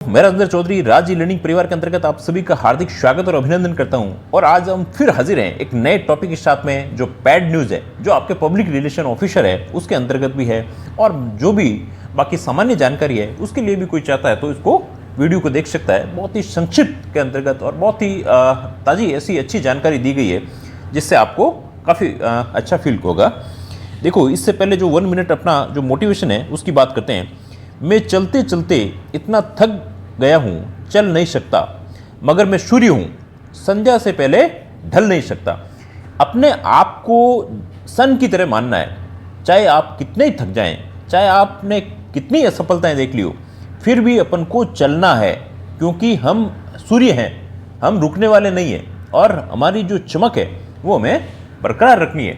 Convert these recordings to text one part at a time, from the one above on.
मैं राजेंद्र चौधरी राज e learning परिवार के अंतर्गत आप सभी का हार्दिक स्वागत और अभिनंदन करता हूं। और आज हम फिर हाजिर हैं एक नए टॉपिक के साथ में, जो पैड न्यूज़ है, जो आपके पब्लिक रिलेशन ऑफिसर है उसके अंतर्गत भी है, और जो भी बाकी सामान्य जानकारी है उसके लिए भी कोई चाहता है तो इसको वीडियो को देख सकता है। बहुत ही संक्षिप्त के अंतर्गत और बहुत ही ताज़ी ऐसी अच्छी जानकारी दी गई है जिससे आपको काफ़ी अच्छा फील होगा। देखो, इससे पहले जो 1 मिनट अपना जो मोटिवेशन है उसकी बात करते हैं। मैं चलते चलते इतना थक गया हूँ, चल नहीं सकता, मगर मैं सूर्य हूँ, संध्या से पहले ढल नहीं सकता। अपने आप को सन की तरह मानना है, चाहे आप कितने ही थक जाएं, चाहे आपने कितनी असफलताएं देख ली हो, फिर भी अपन को चलना है, क्योंकि हम सूर्य हैं, हम रुकने वाले नहीं हैं, और हमारी जो चमक है वो हमें बरकरार रखनी है।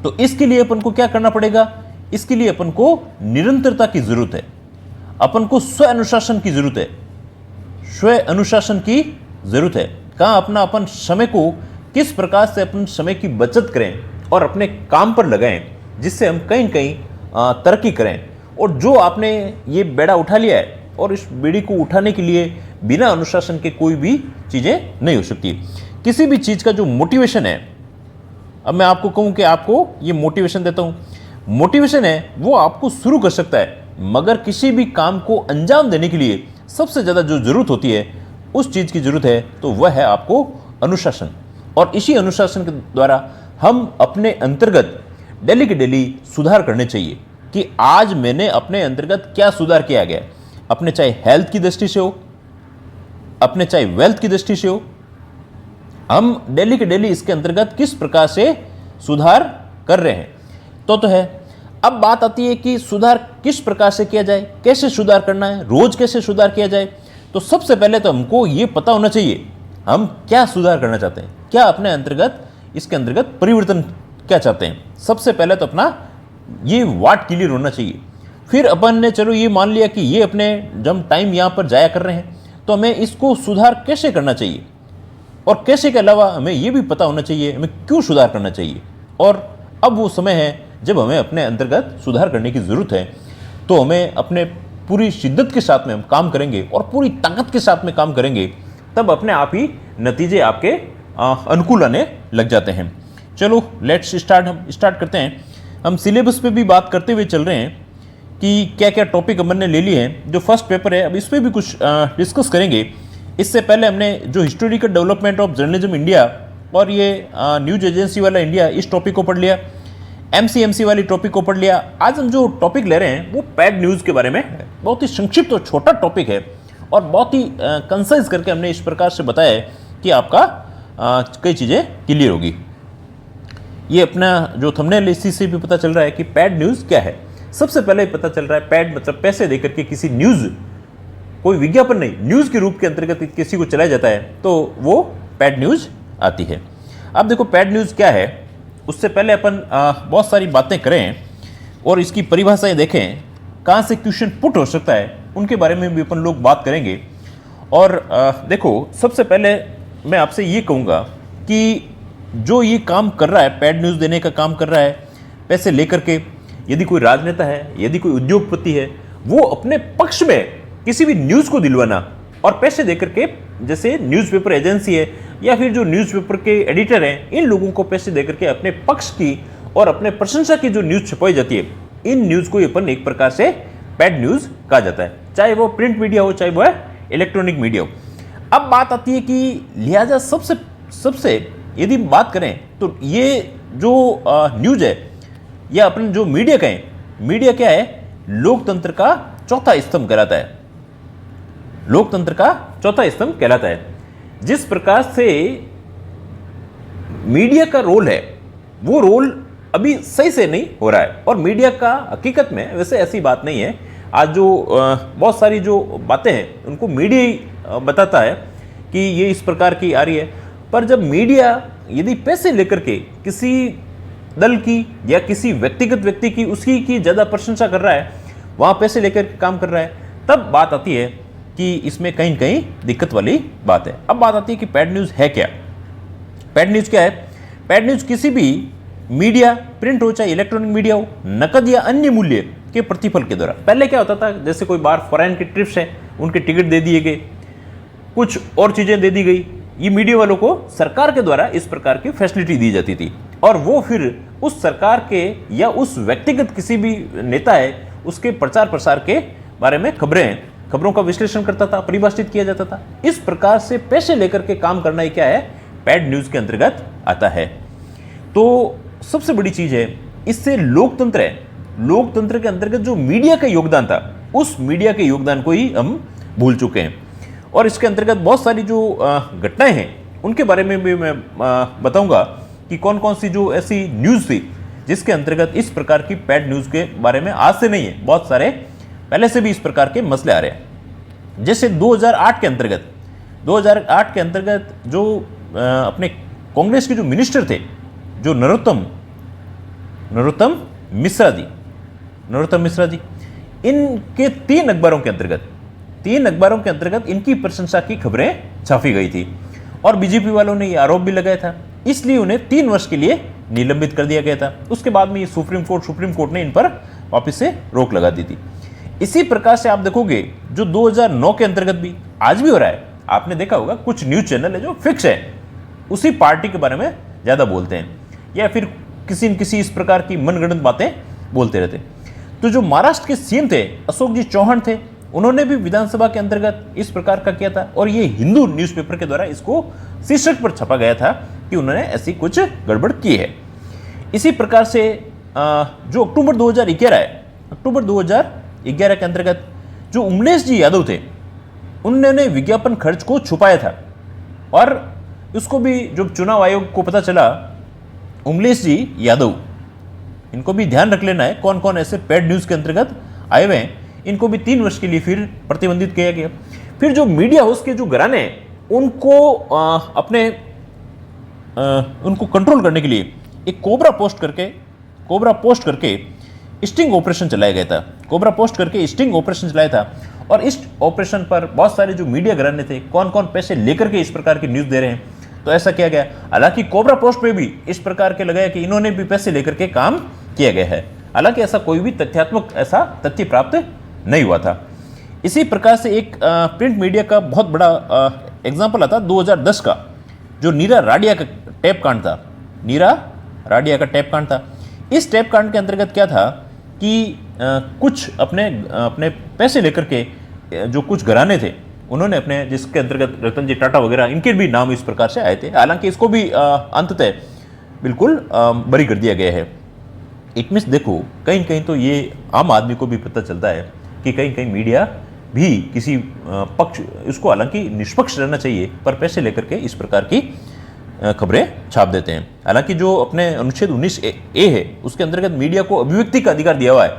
तो इसके लिए अपन को क्या करना पड़ेगा? इसके लिए अपन को निरंतरता की जरूरत है, अपन को स्व अनुशासन की जरूरत है, स्व अनुशासन की जरूरत है। कहाँ अपन समय को किस प्रकार से अपन समय की बचत करें और अपने काम पर लगाएं, जिससे हम कहीं कहीं तरक्की करें। और जो आपने ये बेड़ा उठा लिया है, और इस बेड़ी को उठाने के लिए बिना अनुशासन के कोई भी चीज़ें नहीं हो सकती। किसी भी चीज़ का जो मोटिवेशन है, अब मैं आपको कहूँ कि आपको ये मोटिवेशन देता हूँ, मोटिवेशन है वो आपको शुरू कर सकता है, मगर किसी भी काम को अंजाम देने के लिए सबसे ज़्यादा जो ज़रूरत होती है, उस चीज़ की ज़रूरत है, तो वह है आपको अनुशासन। और इसी अनुशासन के द्वारा हम अपने अंतर्गत डेली के डेली सुधार करने चाहिए कि आज मैंने अपने अंतर्गत क्या सुधार किया गया। अपने चाहे हेल्थ की दृष्टि से हो, अपने चाहे वेल्थ की दृष्टि से हो, हम डेली के डेली इसके अंतर्गत किस प्रकार से सुधार कर रहे हैं तो है। अब बात आती है कि सुधार किस प्रकार से किया जाए, कैसे सुधार करना है, रोज कैसे सुधार किया जाए। तो सबसे पहले तो हमको ये पता होना चाहिए हम क्या सुधार करना चाहते हैं, क्या अपने अंतर्गत इसके अंतर्गत परिवर्तन क्या चाहते हैं। सबसे पहले तो अपना ये वाट क्लियर होना चाहिए। फिर अपन ने चलो ये मान लिया कि ये अपने जब टाइम यहाँ पर जाया कर रहे हैं, तो हमें इसको सुधार कैसे करना चाहिए, और कैसे के अलावा हमें ये भी पता होना चाहिए हमें क्यों सुधार करना चाहिए। और अब वो समय है जब हमें अपने अंतर्गत सुधार करने की ज़रूरत है। तो हमें अपने पूरी शिद्दत के साथ में हम काम करेंगे और पूरी ताकत के साथ में काम करेंगे, तब अपने आप ही नतीजे आपके अनुकूल आने लग जाते हैं। चलो लेट्स स्टार्ट, हम स्टार्ट करते हैं। हम सिलेबस पे भी बात करते हुए चल रहे हैं कि क्या क्या टॉपिक हमने ले लिए हैं। जो फर्स्ट पेपर है, अब इस पर भी कुछ डिस्कस करेंगे। इससे पहले हमने जो historical development of journalism India और ये न्यूज एजेंसी वाला इंडिया, इस टॉपिक को पढ़ लिया। एमसीएमसी वाली टॉपिक को पढ़ लिया। आज हम जो टॉपिक ले रहे हैं वो पैड न्यूज़ के बारे में है। बहुत ही संक्षिप्त और छोटा टॉपिक है, और बहुत ही कंसाइज करके हमने इस प्रकार से बताया है कि आपका कई चीज़ें क्लियर होगी। ये अपना जो थंबनेल, इसी से भी पता चल रहा है कि पैड न्यूज़ क्या है। सबसे पहले पता चल रहा है पैड मतलब पैसे देकर के किसी न्यूज़, कोई विज्ञापन नहीं, न्यूज़ के रूप के अंतर्गत किसी को चलाया जाता है, तो वो पैड न्यूज़ आती है। अब देखो पैड न्यूज़ क्या है, उससे पहले अपन बहुत सारी बातें करें और इसकी परिभाषाएं देखें, कहाँ से क्वेश्चन पुट हो सकता है, उनके बारे में भी अपन लोग बात करेंगे। और देखो, सबसे पहले मैं आपसे ये कहूँगा कि जो ये काम कर रहा है, पैड न्यूज़ देने का काम कर रहा है पैसे लेकर के, यदि कोई राजनेता है, यदि कोई उद्योगपति है, वो अपने पक्ष में किसी भी न्यूज़ को दिलवाना और पैसे देकर के, जैसे न्यूज़पेपर एजेंसी है या फिर जो न्यूज़पेपर के एडिटर हैं, इन लोगों को पैसे देकर के अपने पक्ष की और अपने प्रशंसा की जो न्यूज़ छपाई जाती है, इन न्यूज़ को अपन एक प्रकार से पैड न्यूज़ कहा जाता है, चाहे वो प्रिंट मीडिया हो, चाहे वो इलेक्ट्रॉनिक मीडिया हो। अब बात आती है कि लिहाजा सबसे यदि बात करें तो ये जो न्यूज़ है या अपन जो मीडिया कहें, मीडिया क्या है, लोकतंत्र का चौथा स्तंभ कहलाता है। लोकतंत्र का चौथा स्तंभ कहलाता है। जिस प्रकार से मीडिया का रोल है, वो रोल अभी सही से नहीं हो रहा है। और मीडिया का हकीकत में वैसे ऐसी बात नहीं है। आज जो बहुत सारी जो बातें हैं उनको मीडिया ही बताता है कि ये इस प्रकार की आ रही है। पर जब मीडिया यदि पैसे लेकर के किसी दल की या किसी व्यक्तिगत व्यक्ति की, उसकी की ज़्यादा प्रशंसा कर रहा है, वहाँ पैसे लेकर काम कर रहा है, तब बात आती है कि इसमें कहीं कहीं दिक्कत वाली बात है। अब बात आती है कि पैड न्यूज़ है क्या। पैड न्यूज़ क्या है? पैड न्यूज़ किसी भी मीडिया, प्रिंट हो चाहे इलेक्ट्रॉनिक मीडिया हो, नकद या अन्य मूल्य के प्रतिफल के द्वारा। पहले क्या होता था, जैसे कोई बार फॉरेन की ट्रिप्स है उनके टिकट दे दिए गए, कुछ और चीज़ें दे दी गई। ये मीडिया वालों को सरकार के द्वारा इस प्रकार की फैसिलिटी दी जाती थी और वो फिर उस सरकार के या उस व्यक्तिगत किसी भी नेता है उसके प्रचार प्रसार के बारे में खबरों का विश्लेषण करता था, परिभाषित किया जाता था। इस प्रकार से पैसे लेकर के काम करना ही क्या है, पैड न्यूज़ के अंतर्गत आता है। तो सबसे बड़ी चीज़ है, इससे लोकतंत्र है, लोकतंत्र के अंतर्गत जो मीडिया का योगदान था उस मीडिया के योगदान को ही हम भूल चुके हैं। और इसके अंतर्गत बहुत सारी जो घटनाएं हैं उनके बारे में भी मैं बताऊंगा कि कौन कौन सी जो ऐसी न्यूज़ थी जिसके अंतर्गत इस प्रकार की पैड न्यूज़ के बारे में आज से नहीं है, बहुत सारे पहले से भी इस प्रकार के मसले आ रहे हैं। जैसे 2008 के अंतर्गत जो अपने कांग्रेस के जो मिनिस्टर थे, जो नरोत्तम मिश्रा जी, इनके 3 अखबारों के अंतर्गत इनकी प्रशंसा की खबरें छापी गई थी और बीजेपी वालों ने ये आरोप भी लगाया था, इसलिए उन्हें 3 वर्ष के लिए निलंबित कर दिया गया था। उसके बाद में ये सुप्रीम कोर्ट ने इन पर वापस से रोक लगा दी थी। इसी प्रकार से आप देखोगे जो 2009 के अंतर्गत भी आज भी हो रहा है। आपने देखा होगा कुछ न्यूज चैनल है जो फिक्स है, उसी पार्टी के बारे में ज्यादा बोलते हैं या फिर किसी न किसी इस प्रकार की मनगढ़ंत बातें बोलते रहते। तो जो महाराष्ट्र के सीएम थे अशोक जी चौहान थे, उन्होंने भी विधानसभा के अंतर्गत इस प्रकार का किया था और ये हिंदू न्यूज़पेपर के द्वारा इसको शीर्षक पर छपा गया था कि उन्होंने ऐसी कुछ गड़बड़ की है। इसी प्रकार से जो अक्टूबर 2011 के अंतर्गत जो उमलेश जी यादव थे, उन्होंने विज्ञापन खर्च को छुपाया था और उसको भी जब चुनाव आयोग को पता चला, उमलेश जी यादव, इनको भी ध्यान रख लेना है कौन कौन ऐसे पेड न्यूज़ के अंतर्गत आए हुए हैं, इनको भी 3 वर्ष के लिए फिर प्रतिबंधित किया गया। फिर जो मीडिया हाउस के जो घराने हैं उनको उनको कंट्रोल करने के लिए एक कोबरा पोस्ट करके स्टिंग ऑपरेशन चलाया गया था। और इस ऑपरेशन पर बहुत सारे जो मीडिया घराने थे, कौन कौन पैसे लेकर के इस प्रकार की न्यूज़ दे रहे हैं, तो ऐसा किया गया। हालांकि कोबरा पोस्ट पे भी इस प्रकार के लगाया कि इन्होंने भी पैसे लेकर के काम किया गया है, हालांकि ऐसा कोई भी तथ्य प्राप्त नहीं हुआ था। इसी प्रकार से एक प्रिंट मीडिया का बहुत बड़ा एग्जाम्पल आता 2010 का, जो नीरा राडिया का टैप कांड था। इस टैप कांड के अंतर्गत क्या था कि कुछ अपने पैसे लेकर के जो कुछ घराने थे, उन्होंने अपने, जिसके अंतर्गत रतन जी टाटा वगैरह, इनके भी नाम इस प्रकार से आए थे। हालांकि इसको भी अंततः बिल्कुल बरी कर दिया गया है। इट मीन्स देखो, कहीं न कहीं तो ये आम आदमी को भी पता चलता है कि कहीं कहीं मीडिया भी किसी पक्ष, इसको हालांकि निष्पक्ष रहना चाहिए, पर पैसे लेकर के इस प्रकार की खबरें छाप देते हैं। हालांकि जो अपने अनुच्छेद 19A है उसके अंतर्गत मीडिया को अभिव्यक्ति का अधिकार दिया हुआ है,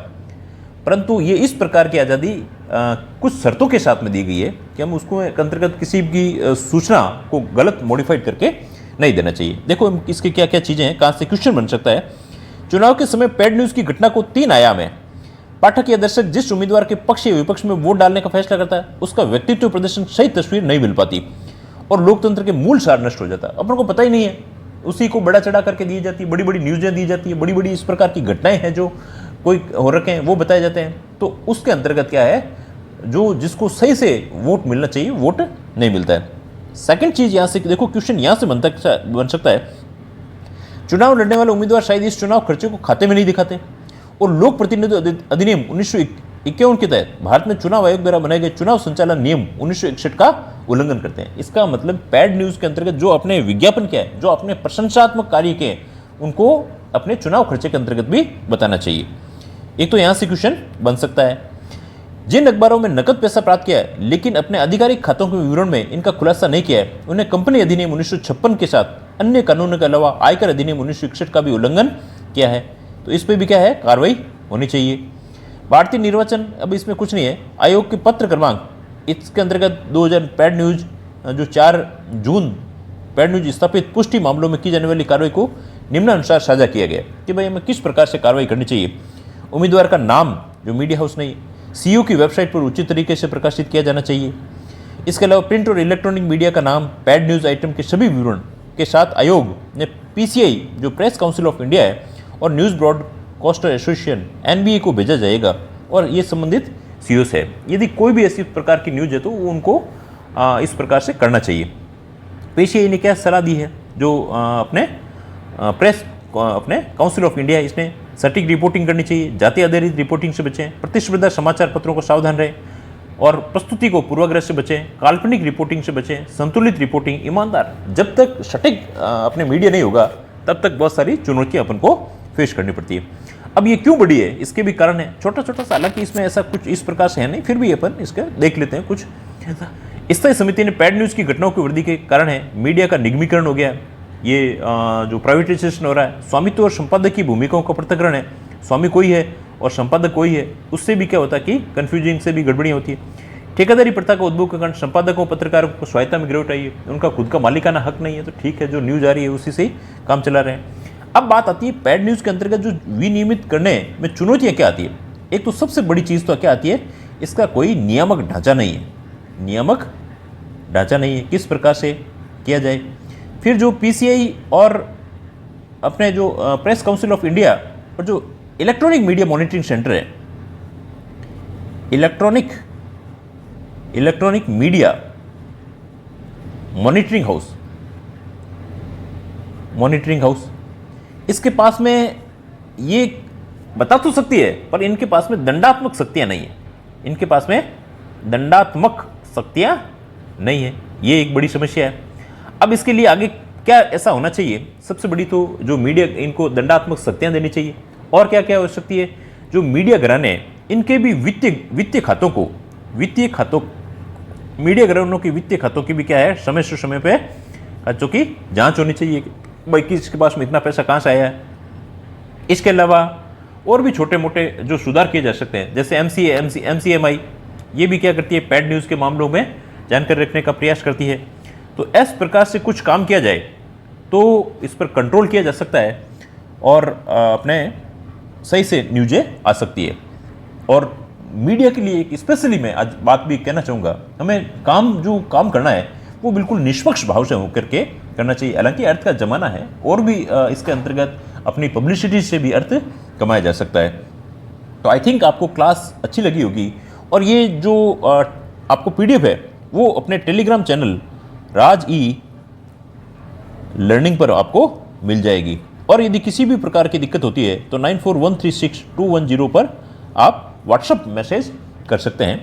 परंतु ये इस प्रकार की आज़ादी कुछ शर्तों के साथ में दी गई है कि हम उसको अंतर्गत किसी की सूचना को गलत मॉडिफाइड करके नहीं देना चाहिए। देखो इसके क्या क्या चीज़ें हैं, कहाँ से क्वेश्चन बन सकता है। चुनाव के समय पेड न्यूज़ की घटना को 3 आयाम है। पाठक या दर्शक जिस उम्मीदवार के पक्ष या विपक्ष में वोट डालने का फैसला करता है, उसका व्यक्तित्व प्रदर्शन सही तस्वीर नहीं मिल पाती और लोकतंत्र के मूल सार नष्ट हो जाता है। अपन को पता ही नहीं है, उसी को बड़ा चढ़ा करके दी जाती है, बड़ी बड़ी न्यूज़ें दी जाती है, बड़ी बड़ी इस प्रकार की घटनाएं हैं जो कोई हो रखे हैं वो बताए जाते हैं। तो उसके अंतर्गत क्या है, जो जिसको सही से वोट मिलना चाहिए वोट नहीं मिलता है। सेकंड चीज़ यहाँ से देखो, क्वेश्चन यहाँ से बन सकता है, चुनाव लड़ने वाले उम्मीदवार शायद इस चुनाव खर्चे को खाते में नहीं दिखाते और लोक प्रतिनिधित्व अधिनियम 1951 के तहत भारत में चुनाव आयोग द्वारा बनाए गए चुनाव संचालन नियम 1961 का उल्लंघन करते हैं। इसका मतलब पैड न्यूज़ के अंतर्गत जो अपने विज्ञापन किया है, जो अपने प्रशंसात्मक कार्य किए, उनको अपने चुनाव खर्चे के अंतर्गत भी बताना चाहिए। एक तो यहाँ से क्वेश्चन बन सकता है, जिन अखबारों में नकद पैसा प्राप्त किया है लेकिन अपने आधिकारिक खातों के विवरण में इनका खुलासा नहीं किया है, उन्हें कंपनी अधिनियम 1956 के साथ अन्य कानूनों के अलावा आयकर अधिनियम 1961 का भी उल्लंघन किया है, तो इस पर भी क्या है, कार्रवाई होनी चाहिए। भारतीय निर्वाचन, अब इसमें कुछ नहीं है, आयोग के पत्र क्रमांक, इसके अंतर्गत 2000 पैड न्यूज जो 4 जून पैड न्यूज स्थापित पुष्टि मामलों में की जाने वाली कार्रवाई को निम्नानुसार साझा किया गया कि भाई हमें किस प्रकार से कार्रवाई करनी चाहिए। उम्मीदवार का नाम जो मीडिया हाउस नहीं, सीईओ की वेबसाइट पर उचित तरीके से प्रकाशित किया जाना चाहिए। इसके अलावा प्रिंट और इलेक्ट्रॉनिक मीडिया का नाम पैड न्यूज़ आइटम के सभी विवरण के साथ आयोग ने पीसीआई जो प्रेस काउंसिल ऑफ इंडिया है और न्यूज़ ब्रॉडकास्टर एसोसिएशन एनबीए को भेजा जाएगा और ये संबंधित सीईओ है, यदि कोई भी ऐसी प्रकार की न्यूज़ है तो वो उनको इस प्रकार से करना चाहिए। पेशीआई ने क्या सलाह दी है, जो अपने प्रेस अपने काउंसिल ऑफ इंडिया, इसने सटीक रिपोर्टिंग करनी चाहिए, जाति आधारित रिपोर्टिंग से बचें, प्रतिस्पर्धा समाचार पत्रों को सावधान रहें और प्रस्तुति को पूर्वाग्रह से बचें, काल्पनिक रिपोर्टिंग से बचें, संतुलित रिपोर्टिंग, ईमानदार। जब तक सटीक अपने मीडिया नहीं होगा तब तक बहुत सारी चुनौतियां अपन को फेस करनी पड़ती है। अब ये क्यों बढ़ी है, इसके भी कारण है, छोटा छोटा सा, हालांकि इसमें ऐसा कुछ इस प्रकार से है नहीं, फिर भी अपन इसका देख लेते हैं कुछ। स्थायी समिति ने पैड न्यूज़ की घटनाओं की वृद्धि के कारण है, मीडिया का निगमीकरण हो गया, ये जो प्राइवेटाइजेशन हो रहा है, स्वामित्व और संपादक की भूमिकाओं का पृथक्करण है, स्वामी कोई है और संपादक कोई है, उससे भी क्या होता है कि कन्फ्यूजिंग से भी गड़बड़ियाँ होती है। ठेकेदारी प्रथा का उद्भव के कारण संपादकों पत्रकारों को स्वायत्ता में गिरावट आई है, उनका खुद का मालिकाना हक नहीं है, तो ठीक है, जो न्यूज़ आ रही है उसी से ही काम चला रहे हैं। अब बात आती है पैड न्यूज़ के अंतर्गत जो विनियमित करने में चुनौतियाँ क्या आती है। एक तो सबसे बड़ी चीज़ तो क्या आती है, इसका कोई नियामक ढांचा नहीं है, नियामक ढांचा नहीं है, किस प्रकार से किया जाए। फिर जो पीसीआई और अपने जो प्रेस काउंसिल ऑफ इंडिया और जो इलेक्ट्रॉनिक मीडिया मॉनिटरिंग सेंटर है, इलेक्ट्रॉनिक मीडिया मॉनिटरिंग हाउस, इसके पास में ये बता तो सकती है पर इनके पास में दंडात्मक शक्तियां नहीं है, इनके पास में दंडात्मक शक्तियां नहीं है, ये एक बड़ी समस्या है। अब इसके लिए आगे क्या ऐसा होना चाहिए, सबसे बड़ी तो जो मीडिया, इनको दंडात्मक शक्तियां देनी चाहिए। और क्या क्या हो सकती है, जो मीडिया घराने इनके भी वित्तीय खातों मीडिया घरानों की वित्तीय खातों की भी क्या है, समय से समय पे खातों की जांच होनी चाहिए, भाई किसके पास में इतना पैसा कहाँ से आया है। इसके अलावा और भी छोटे मोटे जो सुधार किए जा सकते हैं, जैसे MCMI, ये भी क्या करती है, पैड न्यूज़ के मामलों में जानकारी रखने का प्रयास करती है। तो इस प्रकार से कुछ काम किया जाए तो इस पर कंट्रोल किया जा सकता है और अपने सही से न्यूज़ें आ सकती है। और मीडिया के लिए एक स्पेशली मैं आज बात भी कहना चाहूँगा, हमें जो काम करना है वो बिल्कुल निष्पक्ष भाव से होकर के करना चाहिए। हालांकि अर्थ का ज़माना है और भी इसके अंतर्गत अपनी पब्लिसिटी से भी अर्थ कमाया जा सकता है। तो आई थिंक आपको क्लास अच्छी लगी होगी और ये जो आपको PDF है वो अपने टेलीग्राम चैनल राज ई लर्निंग पर आपको मिल जाएगी। और यदि किसी भी प्रकार की दिक्कत होती है तो 94136210 पर आप व्हाट्सएप मैसेज कर सकते हैं,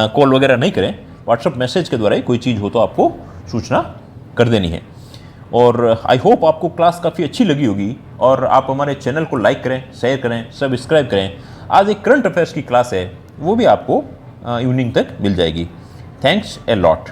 कॉल वगैरह नहीं करें, व्हाट्सएप मैसेज के द्वारा ही कोई चीज़ हो तो आपको सूचना कर देनी है। और आई होप आपको क्लास काफ़ी अच्छी लगी होगी और आप हमारे चैनल को लाइक करें, शेयर करें, सब्सक्राइब करें। आज एक करंट अफेयर्स की क्लास है, वो भी आपको इवनिंग तक मिल जाएगी। Thanks a lot.